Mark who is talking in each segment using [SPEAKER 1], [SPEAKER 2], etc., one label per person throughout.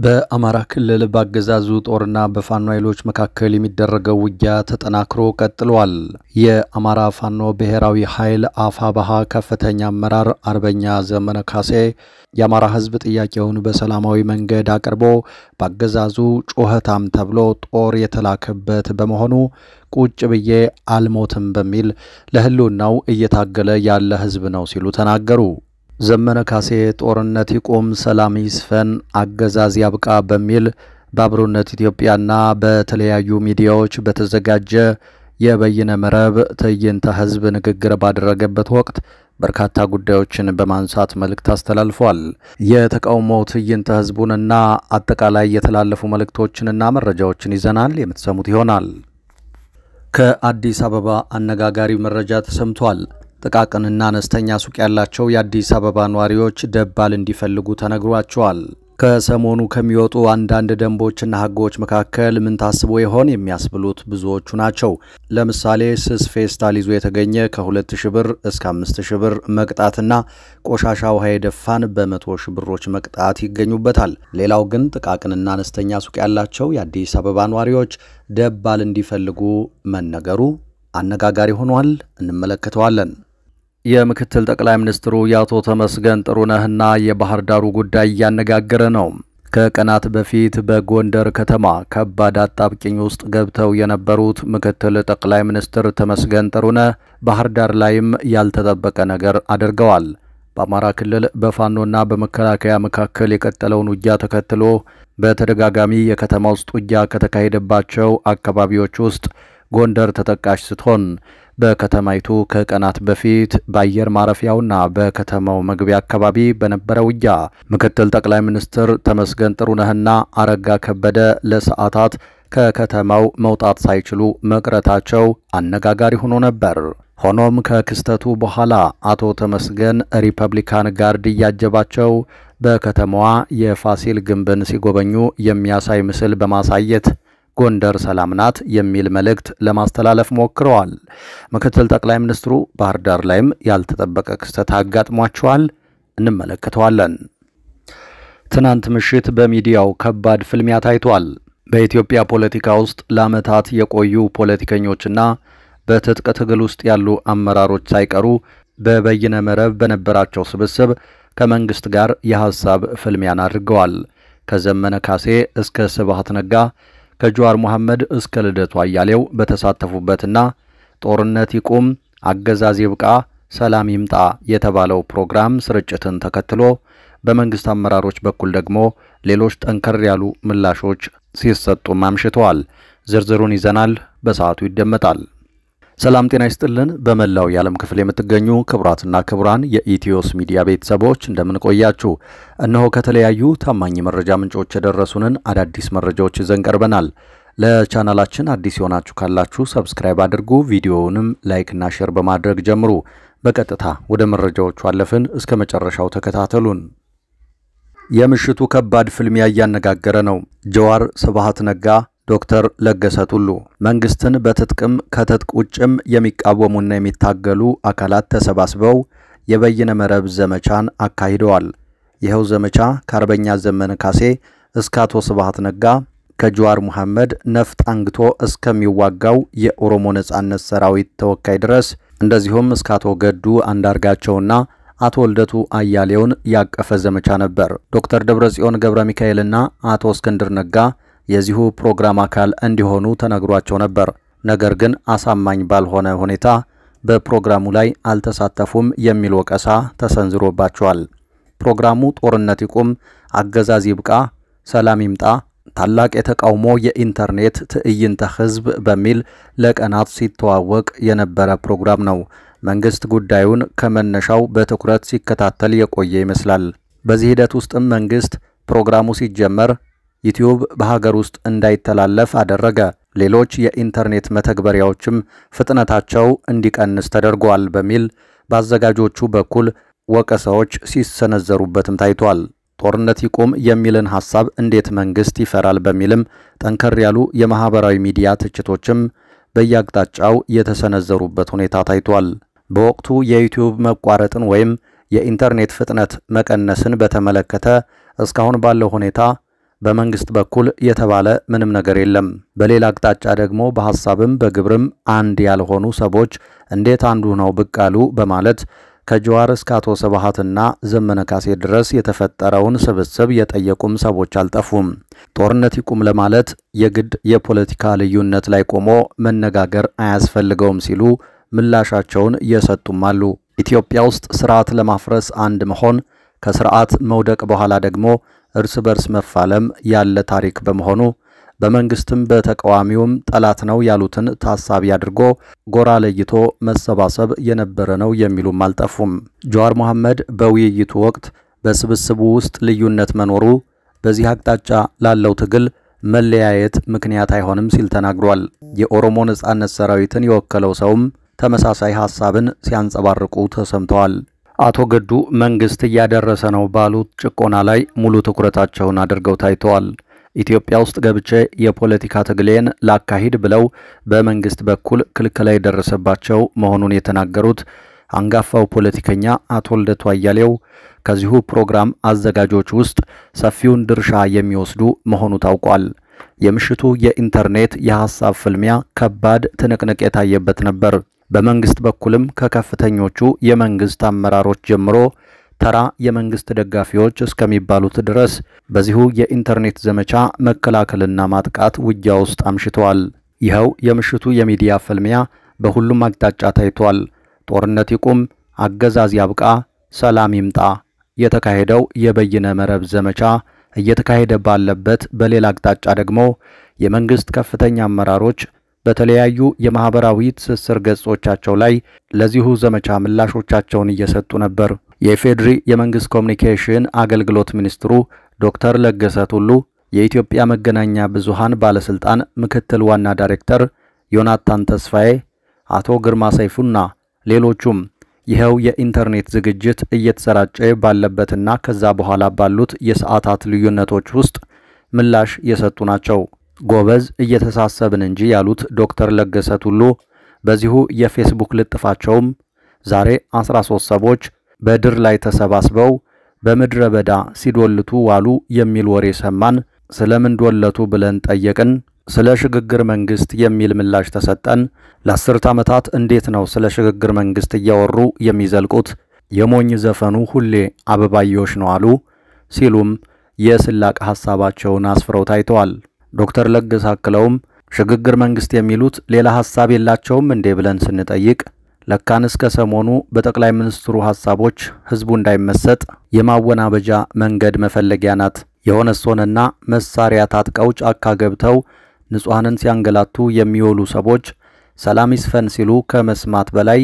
[SPEAKER 1] በአማራ ክልል በአገዛዙ ጦርና በፋኖ ኃይሎች መካከል የሚደረገው ውጊያ ተጠናክሮ ቀጥሏል። የአማራ ፋኖ ብሔራዊ ኃይል አፋባሃ ከፍተኛ አመራር አርበኛ ዘመነ ካሴ የአማራ ሕዝብ ጥያቄውን በሰላማዊ መንገድ አቅርቦ በአገዛዙ ጮኸታም ተብሎ ጦር የተላከበት በመሆኑ ቁጭ ብዬ አልሞትም በሚል ለህልውናው እየታገለ ያለ ሕዝብ ነው ሲሉ ተናገሩ። ዘመነ ካሴ ጦርነት ይቆም ሰላም ይስፈን አገዛዝ ያብቃ በሚል በአብሮነት ኢትዮጵያና በተለያዩ ሚዲያዎች በተዘጋጀ የበይነ መረብ ትዕይንተ ህዝብ ንግግር ባደረገበት ወቅት በርካታ ጉዳዮችን በማንሳት መልእክት አስተላልፏል። የተቃውሞው ትዕይንተ ህዝቡንና አጠቃላይ የተላለፉ መልእክቶችንና መረጃዎችን ይዘናል የምትሰሙት ይሆናል። ከአዲስ አበባ አነጋጋሪ መረጃ ተሰምቷል። ጥቃቅንና አነስተኛ ሱቅ ያላቸው የአዲስ አበባ ነዋሪዎች ደባል እንዲፈልጉ ተነግሯቸዋል። ከሰሞኑ ከሚወጡ አንዳንድ ደንቦችና ህጎች መካከል ምን ታስቦ ይሆን የሚያስብሉት ብዙዎቹ ናቸው። ለምሳሌ ስስ ፌስታል ይዞ የተገኘ ከ2000 ብር እስከ 5000 ብር መቅጣትና ቆሻሻ ውሃ የደፋን በ100,000 ብሮች መቅጣት ይገኙበታል። ሌላው ግን ጥቃቅንና አነስተኛ ሱቅ ያላቸው የአዲስ አበባ ነዋሪዎች ደባል እንዲፈልጉ መነገሩ አነጋጋሪ ሆኗል። እንመለከተዋለን። የምክትል ጠቅላይ ሚኒስትሩ የአቶ ተመስገን ጥሩነህና የባህር ዳሩ ጉዳይ ያነጋገረ ነው። ከቀናት በፊት በጎንደር ከተማ ከባድ አጣብቂኝ ውስጥ ገብተው የነበሩት ምክትል ጠቅላይ ሚኒስትር ተመስገን ጥሩነህ ባህር ዳር ላይም ያልተጠበቀ ነገር አድርገዋል። በአማራ ክልል በፋኖና በመከላከያ መካከል የቀጠለውን ውጊያ ተከትሎ በተደጋጋሚ የከተማ ውስጥ ውጊያ ከተካሄደባቸው አካባቢዎች ውስጥ ጎንደር ተጠቃሽ ስትሆን በከተማይቱ ከቀናት በፊት በአየር ማረፊያውና በከተማው መግቢያ አካባቢ በነበረው ውጊያ ምክትል ጠቅላይ ሚኒስትር ተመስገን ጥሩነህና አረጋ ከበደ ለሰዓታት ከከተማው መውጣት ሳይችሉ መቅረታቸው አነጋጋሪ ሆኖ ነበር። ሆኖም ከክስተቱ በኋላ አቶ ተመስገን ሪፐብሊካን ጋርድ እያጀባቸው በከተማዋ የፋሲል ግንብን ሲጎበኙ የሚያሳይ ምስል በማሳየት ጎንደር ሰላም ናት የሚል መልእክት ለማስተላለፍ ሞክረዋል። ምክትል ጠቅላይ ሚኒስትሩ ባህር ዳር ላይም ያልተጠበቀ ክስተት አጋጥሟቸዋል። እንመለከተዋለን። ትናንት ምሽት በሚዲያው ከባድ ፍልሚያ ታይቷል። በኢትዮጵያ ፖለቲካ ውስጥ ለዓመታት የቆዩ ፖለቲከኞችና በትጥቅ ትግል ውስጥ ያሉ አመራሮች ሳይቀሩ በበይነ መረብ በነበራቸው ስብስብ ከመንግስት ጋር የሐሳብ ፍልሚያን አድርገዋል። ከዘመነ ካሴ እስከ ስብሃት ነጋ ከጀዋር መሐመድ እስከ ልደቱ አያሌው በተሳተፉበትና ጦርነት ይቁም አገዛዝ ይብቃ ሰላም ይምጣ የተባለው ፕሮግራም ስርጭትን ተከትሎ በመንግስት አመራሮች በኩል ደግሞ ሌሎች ጠንከር ያሉ ምላሾች ሲሰጡ ማምሽተዋል። ዝርዝሩን ይዘናል፣ በሰዓቱ ይደመጣል። ሰላም ጤና ይስጥልን። በመላው የዓለም ክፍል የምትገኙ ክቡራትና ክቡራን የኢትዮስ ሚዲያ ቤተሰቦች እንደምን ቆያችሁ? እነሆ ከተለያዩ ታማኝ መረጃ ምንጮች የደረሱንን አዳዲስ መረጃዎች ይዘን ቀርበናል። ለቻናላችን አዲስ የሆናችሁ ካላችሁ ሰብስክራይብ አድርጉ፣ ቪዲዮውንም ላይክና ሼር በማድረግ ጀምሩ። በቀጥታ ወደ መረጃዎቹ አለፍን። እስከ መጨረሻው ተከታተሉን። የምሽቱ ከባድ ፍልሚያ እያነጋገረ ነው። ጀዋር፣ ስብሃት ነጋ፣ ዶክተር ለገሰ ቱሉ መንግስትን በትጥቅም ከትጥቅ ውጭም የሚቃወሙና የሚታገሉ አካላት ተሰባስበው የበይነ መረብ ዘመቻን አካሂደዋል። ይኸው ዘመቻ ከአርበኛ ዘመነ ካሴ እስከ አቶ ስብሃት ነጋ ከጀዋር መሐመድ ነፍጥ አንግቶ እስከሚዋጋው የኦሮሞ ነጻነት ሰራዊት ተወካይ ድረስ እንደዚሁም እስከ አቶ ገዱ አንዳርጋቸውና አቶ ልደቱ አያሌውን ያቀፈ ዘመቻ ነበር። ዶክተር ደብረጽዮን ገብረ ሚካኤልና አቶ እስክንድር ነጋ የዚሁ ፕሮግራም አካል እንዲሆኑ ተነግሯቸው ነበር። ነገር ግን አሳማኝ ባልሆነ ሁኔታ በፕሮግራሙ ላይ አልተሳተፉም የሚል ወቀሳ ተሰንዝሮባቸዋል። ፕሮግራሙ ጦርነት ይቁም አገዛዝ ይብቃ ሰላም ይምጣ ታላቅ የተቃውሞ የኢንተርኔት ትዕይንተ ህዝብ በሚል ለቀናት ሲተዋወቅ የነበረ ፕሮግራም ነው። መንግስት ጉዳዩን ከመነሻው በትኩረት ሲከታተል የቆየ ይመስላል። በዚህ ሂደት ውስጥም መንግስት ፕሮግራሙ ሲጀመር ዩቲዩብ በሀገር ውስጥ እንዳይተላለፍ አደረገ። ሌሎች የኢንተርኔት መተግበሪያዎችም ፍጥነታቸው እንዲቀንስ ተደርጓል በሚል በአዘጋጆቹ በኩል ወቀሳዎች ሲሰነዘሩበትም ታይቷል። ጦርነት ይቁም የሚልን ሐሳብ እንዴት መንግስት ይፈራል በሚልም ጠንከር ያሉ የማህበራዊ ሚዲያ ትችቶችም በየአቅጣጫው የተሰነዘሩበት ሁኔታ ታይቷል። በወቅቱ የዩቲዩብ መቋረጥን ወይም የኢንተርኔት ፍጥነት መቀነስን በተመለከተ እስካሁን ባለው ሁኔታ በመንግስት በኩል የተባለ ምንም ነገር የለም። በሌላ አቅጣጫ ደግሞ በሐሳብም በግብርም አንድ ያልሆኑ ሰዎች እንዴት አንዱ ነው ብቅ አሉ በማለት ከጀዋር እስከ አቶ ስብሃትና ዘመነ ካሴ ድረስ የተፈጠረውን ስብስብ የጠየቁም ሰዎች አልጠፉም። ጦርነት ይቁም ለማለት የግድ የፖለቲካ ልዩነት ላይ ቆሞ መነጋገር አያስፈልገውም ሲሉ ምላሻቸውን እየሰጡም አሉ። ኢትዮጵያ ውስጥ ስርዓት ለማፍረስ አንድ መሆን ከስርዓት መውደቅ በኋላ ደግሞ እርስ በርስ መፋለም ያለ ታሪክ በመሆኑ በመንግስትም በተቃዋሚውም ጠላት ነው ያሉትን ታሳቢ አድርጎ ጎራ ለይቶ መሰባሰብ የነበረ ነው የሚሉም አልጠፉም። ጀዋር መሐመድ በውይይቱ ወቅት በስብስቡ ውስጥ ልዩነት መኖሩ በዚህ አቅጣጫ ላለው ትግል መለያየት ምክንያት አይሆንም ሲል ተናግሯል። የኦሮሞ ነጻነት ሰራዊትን የወከለው ሰውም ተመሳሳይ ሐሳብን ሲያንጸባርቁ ተሰምተዋል። አቶ ገዱ መንግስት እያደረሰ ነው ባሉት ጭቆና ላይ ሙሉ ትኩረታቸውን አድርገው ታይተዋል። ኢትዮጵያ ውስጥ ገብቼ የፖለቲካ ትግሌን ላካሂድ ብለው በመንግስት በኩል ክልከላ የደረሰባቸው መሆኑን የተናገሩት አንጋፋው ፖለቲከኛ አቶ ልደቱ አያሌው ከዚሁ ፕሮግራም አዘጋጆች ውስጥ ሰፊውን ድርሻ የሚወስዱ መሆኑ ታውቋል። የምሽቱ የኢንተርኔት የሐሳብ ፍልሚያ ከባድ ትንቅንቅ የታየበት ነበር። በመንግስት በኩልም ከከፍተኞቹ የመንግስት አመራሮች ጀምሮ ተራ የመንግስት ደጋፊዎች እስከሚባሉት ድረስ በዚሁ የኢንተርኔት ዘመቻ መከላከልና ማጥቃት ውጊያ ውስጥ አምሽተዋል። ይኸው የምሽቱ የሚዲያ ፍልሚያ በሁሉም አቅጣጫ ታይቷል። ጦርነት ይቁም፣ አገዛዝ ያብቃ፣ ሰላም ይምጣ የተካሄደው የበይነ መረብ ዘመቻ እየተካሄደ ባለበት በሌላ አቅጣጫ ደግሞ የመንግስት ከፍተኛ አመራሮች በተለያዩ የማህበራዊ ትስስር ገጾቻቸው ላይ ለዚሁ ዘመቻ ምላሾቻቸውን እየሰጡ ነበር። የኢፌድሪ የመንግስት ኮሙኒኬሽን አገልግሎት ሚኒስትሩ ዶክተር ለገሰ ቱሉ፣ የኢትዮጵያ መገናኛ ብዙሃን ባለስልጣን ምክትል ዋና ዳይሬክተር ዮናታን ተስፋዬ፣ አቶ ግርማ ሰይፉና ሌሎቹም ይኸው የኢንተርኔት ዝግጅት እየተሰራጨ ባለበትና ከዛ በኋላ ባሉት የሰዓታት ልዩነቶች ውስጥ ምላሽ የሰጡ ናቸው። ጎበዝ እየተሳሰብን እንጂ ያሉት ዶክተር ለገሰ ቱሉ በዚሁ የፌስቡክ ልጥፋቸውም ዛሬ 13 ሰዎች በድር ላይ ተሰባስበው በመድረ በዳ ሲዶልቱ ዋሉ የሚል ወሬ ሰማን። ስለምን ዶለቱ ብለን ጠየቅን። ስለ ሽግግር መንግስት የሚል ምላሽ ተሰጠን። ለ10 ዓመታት እንዴት ነው ስለ ሽግግር መንግስት እያወሩ የሚዘልቁት? የሞኝ ዘፈኑ ሁሌ አበባዮሽ ነው አሉ ሲሉም የስላቅ ሐሳባቸውን አስፍረው ታይተዋል። ዶክተር ለገሰ አክለውም ሽግግር መንግስት የሚሉት ሌላ ሐሳብ የላቸውም እንዴ ብለን ስንጠይቅ ለካንስ ከሰሞኑ በጠቅላይ ሚኒስትሩ ሐሳቦች ህዝቡ እንዳይመሰጥ የማወናበጃ መንገድ መፈለጊያ ናት። የሆነሶንና መሳሪያ ታጥቀው ጫካ ገብተው ንጹሃንን ሲያንገላቱ የሚወሉ ሰዎች ሰላም ይስፈን ሲሉ ከመስማት በላይ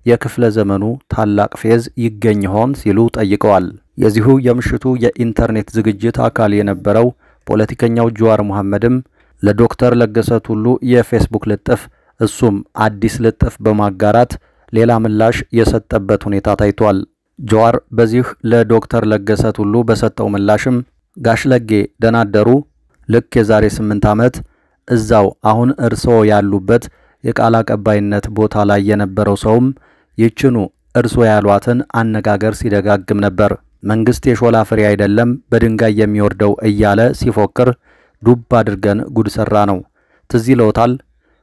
[SPEAKER 1] የክፍለ ዘመኑ ታላቅ ፌዝ ይገኝ ሆን ሲሉ ጠይቀዋል። የዚሁ የምሽቱ የኢንተርኔት ዝግጅት አካል የነበረው ፖለቲከኛው ጀዋር መሐመድም ለዶክተር ለገሰ ቱሉ የፌስቡክ ልጥፍ እሱም አዲስ ልጥፍ በማጋራት ሌላ ምላሽ የሰጠበት ሁኔታ ታይቷል። ጀዋር በዚህ ለዶክተር ለገሰ ቱሉ በሰጠው ምላሽም ጋሽ ለጌ ደናደሩ ልክ የዛሬ 8 ዓመት እዛው አሁን እርሶ ያሉበት የቃል አቀባይነት ቦታ ላይ የነበረው ሰውም ይችኑ እርሶ ያሏትን አነጋገር ሲደጋግም ነበር። መንግስት የሾላ ፍሬ አይደለም በድንጋይ የሚወርደው እያለ ሲፎክር ዱብ አድርገን ጉድ ሰራ ነው። ትዝ ይለዎታል?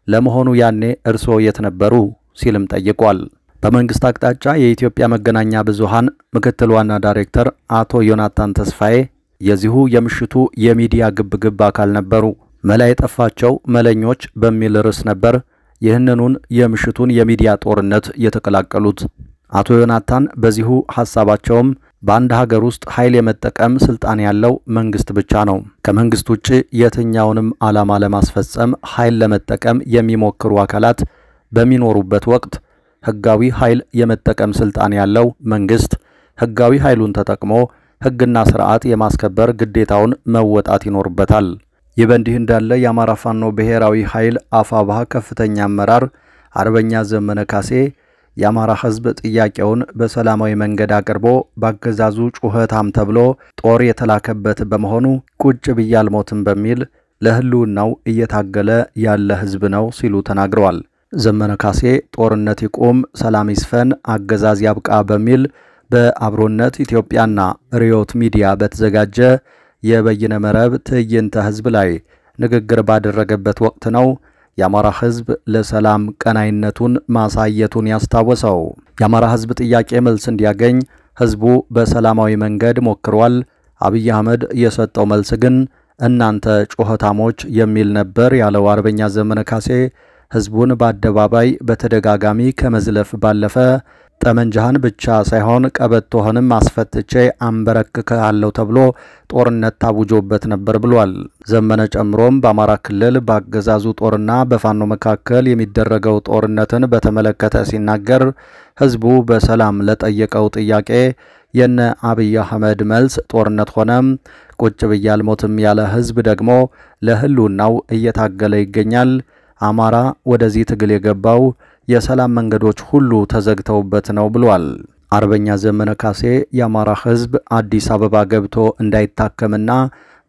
[SPEAKER 1] ለመሆኑ ያኔ እርሶ የት ነበሩ ሲልም ጠይቋል። በመንግስት አቅጣጫ የኢትዮጵያ መገናኛ ብዙሃን ምክትል ዋና ዳይሬክተር አቶ ዮናታን ተስፋዬ የዚሁ የምሽቱ የሚዲያ ግብግብ አካል ነበሩ። መላ የጠፋቸው መለኞች በሚል ርዕስ ነበር ይህንኑን የምሽቱን የሚዲያ ጦርነት የተቀላቀሉት። አቶ ዮናታን በዚሁ ሐሳባቸውም በአንድ ሀገር ውስጥ ኃይል የመጠቀም ስልጣን ያለው መንግስት ብቻ ነው። ከመንግስት ውጪ የትኛውንም ዓላማ ለማስፈጸም ኃይል ለመጠቀም የሚሞክሩ አካላት በሚኖሩበት ወቅት ህጋዊ ኃይል የመጠቀም ስልጣን ያለው መንግስት ህጋዊ ኃይሉን ተጠቅሞ ህግና ስርዓት የማስከበር ግዴታውን መወጣት ይኖርበታል። ይህ በእንዲህ እንዳለ የአማራ ፋኖ ብሔራዊ ኃይል አፋብኃ ከፍተኛ አመራር አርበኛ ዘመነ ካሴ የአማራ ህዝብ ጥያቄውን በሰላማዊ መንገድ አቅርቦ ባገዛዙ ጩኸታም ተብሎ ጦር የተላከበት በመሆኑ ቁጭ ብያልሞትም በሚል ለህልውናው እየታገለ ያለ ህዝብ ነው ሲሉ ተናግረዋል። ዘመነ ካሴ ጦርነት ይቆም፣ ሰላም ይስፈን፣ አገዛዝ ያብቃ በሚል በአብሮነት ኢትዮጵያና ሪዮት ሚዲያ በተዘጋጀ የበይነ መረብ ትዕይንተ ህዝብ ላይ ንግግር ባደረገበት ወቅት ነው የአማራ ህዝብ ለሰላም ቀናይነቱን ማሳየቱን ያስታወሰው። የአማራ ህዝብ ጥያቄ መልስ እንዲያገኝ ህዝቡ በሰላማዊ መንገድ ሞክሯል። አብይ አህመድ የሰጠው መልስ ግን እናንተ ጩኸታሞች የሚል ነበር ያለው አርበኛ ዘመነ ካሴ ህዝቡን በአደባባይ በተደጋጋሚ ከመዝለፍ ባለፈ ጠመንጃህን ብቻ ሳይሆን ቀበቶህንም አስፈትቼ አንበረክክሃለሁ ተብሎ ጦርነት ታውጆበት ነበር ብሏል። ዘመነ ጨምሮም በአማራ ክልል በአገዛዙ ጦርና በፋኖ መካከል የሚደረገው ጦርነትን በተመለከተ ሲናገር ህዝቡ በሰላም ለጠየቀው ጥያቄ የነ አብይ አህመድ መልስ ጦርነት ሆነም ቁጭ ብያል ሞትም ያለ ህዝብ ደግሞ ለህልውናው እየታገለ ይገኛል። አማራ ወደዚህ ትግል የገባው የሰላም መንገዶች ሁሉ ተዘግተውበት ነው ብሏል። አርበኛ ዘመነ ካሴ የአማራ ህዝብ አዲስ አበባ ገብቶ እንዳይታከምና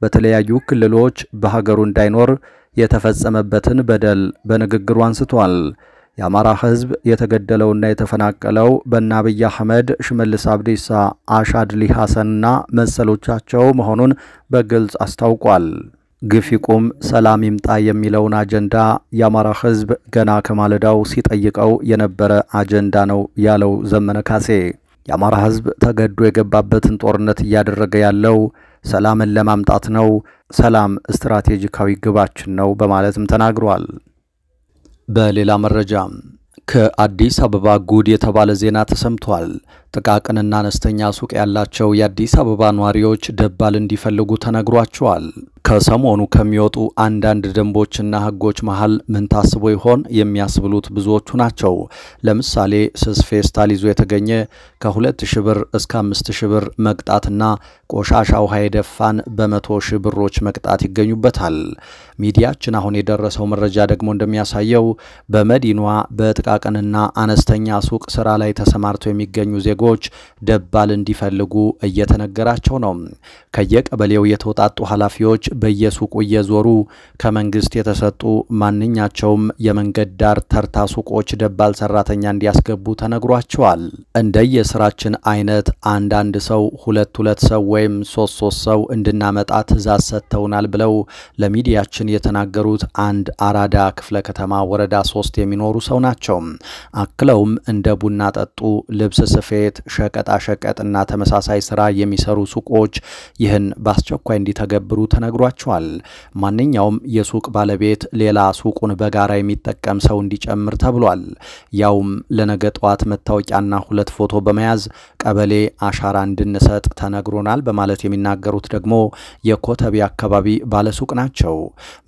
[SPEAKER 1] በተለያዩ ክልሎች በሀገሩ እንዳይኖር የተፈጸመበትን በደል በንግግሩ አንስቷል። የአማራ ህዝብ የተገደለውና የተፈናቀለው በአብይ አህመድ፣ ሽመልስ አብዲሳ፣ አሻድሊ ሐሰንና መሰሎቻቸው መሆኑን በግልጽ አስታውቋል። ግፍ ይቁም ሰላም ይምጣ የሚለውን አጀንዳ የአማራ ህዝብ ገና ከማለዳው ሲጠይቀው የነበረ አጀንዳ ነው ያለው ዘመነ ካሴ የአማራ ህዝብ ተገዶ የገባበትን ጦርነት እያደረገ ያለው ሰላምን ለማምጣት ነው። ሰላም ስትራቴጂካዊ ግባችን ነው በማለትም ተናግሯል። በሌላ መረጃ ከአዲስ አበባ ጉድ የተባለ ዜና ተሰምቷል። ጥቃቅንና አነስተኛ ሱቅ ያላቸው የአዲስ አበባ ነዋሪዎች ደባል እንዲፈልጉ ተነግሯቸዋል። ከሰሞኑ ከሚወጡ አንዳንድ ደንቦችና ህጎች መሃል ምን ታስቦ ይሆን የሚያስብሉት ብዙዎቹ ናቸው። ለምሳሌ ስስ ፌስታል ይዞ የተገኘ ከ2000 ብር እስከ 5000 ብር መቅጣትና ቆሻሻ ውሃ የደፋን በ100,000 ብሮች መቅጣት ይገኙበታል። ሚዲያችን አሁን የደረሰው መረጃ ደግሞ እንደሚያሳየው በመዲናዋ በጥቃቅንና አነስተኛ ሱቅ ስራ ላይ ተሰማርተው የሚገኙ ዜጎች ደባል እንዲፈልጉ እየተነገራቸው ነው። ከየቀበሌው የተወጣጡ ኃላፊዎች በየሱቁ እየዞሩ ከመንግስት የተሰጡ ማንኛቸውም የመንገድ ዳር ተርታ ሱቆች ደባል ሰራተኛ እንዲያስገቡ ተነግሯቸዋል። እንደየስራችን አይነት አንዳንድ ሰው ሁለት ሰው ወይም ሶስት ሰው እንድናመጣ ትዕዛዝ ሰጥተውናል ብለው ለሚዲያችን የተናገሩት አንድ አራዳ ክፍለ ከተማ ወረዳ 3 የሚኖሩ ሰው ናቸው። አክለውም እንደ ቡና ጠጡ፣ ልብስ ስፌት፣ ሸቀጣ ሸቀጥና ተመሳሳይ ስራ የሚሰሩ ሱቆች ይህን በአስቸኳይ እንዲተገብሩ ተነግሯቸዋል። ማንኛውም የሱቅ ባለቤት ሌላ ሱቁን በጋራ የሚጠቀም ሰው እንዲጨምር ተብሏል። ያውም ለነገ ጧት መታወቂያና 2 ፎቶ በመያዝ ቀበሌ አሻራ እንድንሰጥ ተነግሮናል በማለት የሚናገሩት ደግሞ የኮተቤ አካባቢ ባለሱቅ ናቸው።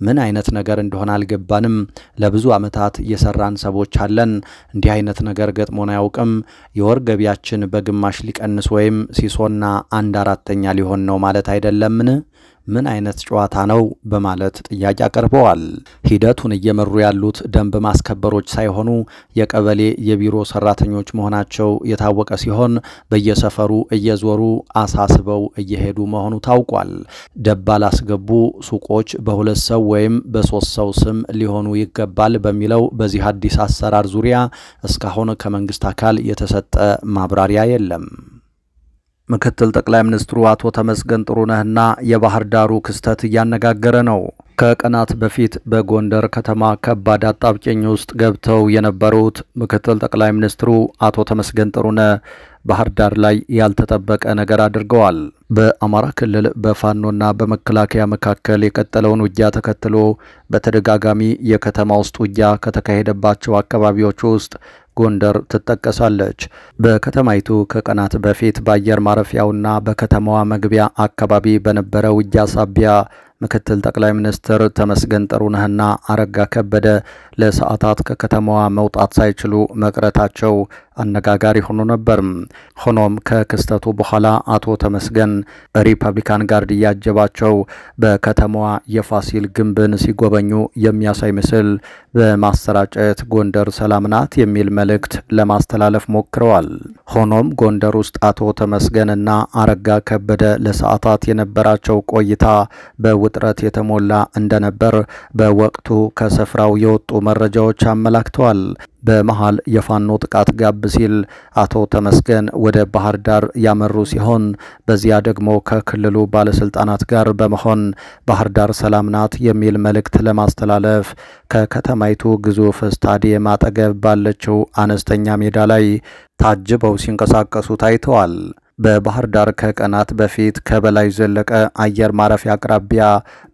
[SPEAKER 1] ምን አይነት ነገር እንደሆነ አልገባንም። ለብዙ ዓመታት የሰራን ሰዎች አለን። እንዲህ አይነት ነገር ገጥሞን አያውቅም። የወር ገቢያችን በግማሽ ሊቀንስ ወይም ሲሶና 1/4 ሊሆን ነው ማለት አይደለምን? ምን አይነት ጨዋታ ነው በማለት ጥያቄ አቀርበዋል። ሂደቱን እየመሩ ያሉት ደንብ ማስከበሮች ሳይሆኑ የቀበሌ የቢሮ ሰራተኞች መሆናቸው የታወቀ ሲሆን በየሰፈሩ እየዞሩ አሳስበው እየሄዱ መሆኑ ታውቋል። ደባል አስገቡ ሱቆች በ2 ሰው ወይም በ3 ሰው ስም ሊሆኑ ይገባል በሚለው በዚህ አዲስ አሰራር ዙሪያ እስካሁን ከመንግስት አካል የተሰጠ ማብራሪያ የለም። ምክትል ጠቅላይ ሚኒስትሩ አቶ ተመስገን ጥሩነህና የባህር ዳሩ ክስተት እያነጋገረ ነው። ከቀናት በፊት በጎንደር ከተማ ከባድ አጣብቂኝ ውስጥ ገብተው የነበሩት ምክትል ጠቅላይ ሚኒስትሩ አቶ ተመስገን ጥሩነህ ባህር ዳር ላይ ያልተጠበቀ ነገር አድርገዋል። በአማራ ክልል በፋኖና በመከላከያ መካከል የቀጠለውን ውጊያ ተከትሎ በተደጋጋሚ የከተማ ውስጥ ውጊያ ከተካሄደባቸው አካባቢዎች ውስጥ ጎንደር ትጠቀሳለች። በከተማይቱ ከቀናት በፊት በአየር ማረፊያውና በከተማዋ መግቢያ አካባቢ በነበረ ውጊያ ሳቢያ ምክትል ጠቅላይ ሚኒስትር ተመስገን ጥሩነህና አረጋ ከበደ ለሰዓታት ከከተማዋ መውጣት ሳይችሉ መቅረታቸው አነጋጋሪ ሆኖ ነበር። ሆኖም ከክስተቱ በኋላ አቶ ተመስገን ሪፐብሊካን ጋርድ ያጀባቸው በከተማዋ የፋሲል ግንብን ሲጎበኙ የሚያሳይ ምስል በማሰራጨት ጎንደር ሰላም ናት የሚል መልእክት ለማስተላለፍ ሞክረዋል። ሆኖም ጎንደር ውስጥ አቶ ተመስገንና አረጋ ከበደ ለሰዓታት የነበራቸው ቆይታ በውጥረት የተሞላ እንደነበር በወቅቱ ከስፍራው የወጡ መረጃዎች አመላክተዋል። በመሃል የፋኖ ጥቃት ጋብ ሲል አቶ ተመስገን ወደ ባህር ዳር ያመሩ ሲሆን በዚያ ደግሞ ከክልሉ ባለስልጣናት ጋር በመሆን ባህር ዳር ሰላም ናት የሚል መልእክት ለማስተላለፍ ከከተማይቱ ግዙፍ ስታዲየም አጠገብ ባለችው አነስተኛ ሜዳ ላይ ታጅበው ሲንቀሳቀሱ ታይተዋል። በባህር ዳር ከቀናት በፊት ከበላይ ዘለቀ አየር ማረፊያ አቅራቢያ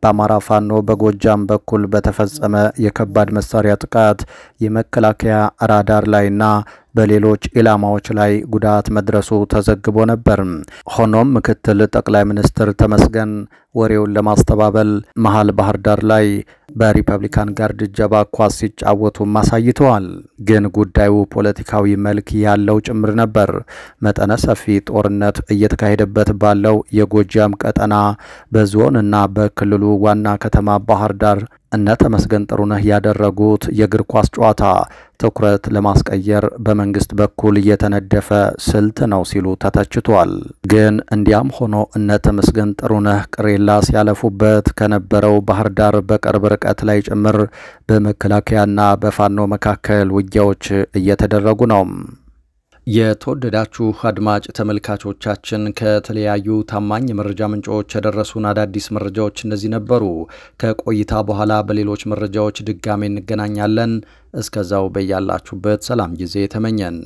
[SPEAKER 1] በአማራ ፋኖ በጎጃም በኩል በተፈጸመ የከባድ መሳሪያ ጥቃት የመከላከያ ራዳር ላይና በሌሎች ኢላማዎች ላይ ጉዳት መድረሱ ተዘግቦ ነበር። ሆኖም ምክትል ጠቅላይ ሚኒስትር ተመስገን ወሬውን ለማስተባበል መሃል ባህር ዳር ላይ በሪፐብሊካን ጋርድ ጀባ ኳስ ሲጫወቱ ማሳይተዋል። ግን ጉዳዩ ፖለቲካዊ መልክ ያለው ጭምር ነበር። መጠነ ሰፊ ጦርነት እየተካሄደበት ባለው የጎጃም ቀጠና በዞንና በክልሉ ዋና ከተማ ባህር ዳር እነ ተመስገን ጥሩነህ ያደረጉት የእግር ኳስ ጨዋታ ትኩረት ለማስቀየር በመንግስት በኩል የተነደፈ ስልት ነው ሲሉ ተተችቷል። ግን እንዲያም ሆኖ እነ ተመስገን ጥሩነህ ቅሬላ ሲያለፉበት ከነበረው ባህር ዳር በቅርብ ርቀት ላይ ጭምር በመከላከያና በፋኖ መካከል ውጊያዎች እየተደረጉ ነው። የተወደዳችሁ አድማጭ ተመልካቾቻችን ከተለያዩ ታማኝ መረጃ ምንጮች የደረሱን አዳዲስ መረጃዎች እነዚህ ነበሩ። ከቆይታ በኋላ በሌሎች መረጃዎች ድጋሜ እንገናኛለን። እስከዛው በያላችሁበት ሰላም ጊዜ ተመኘን።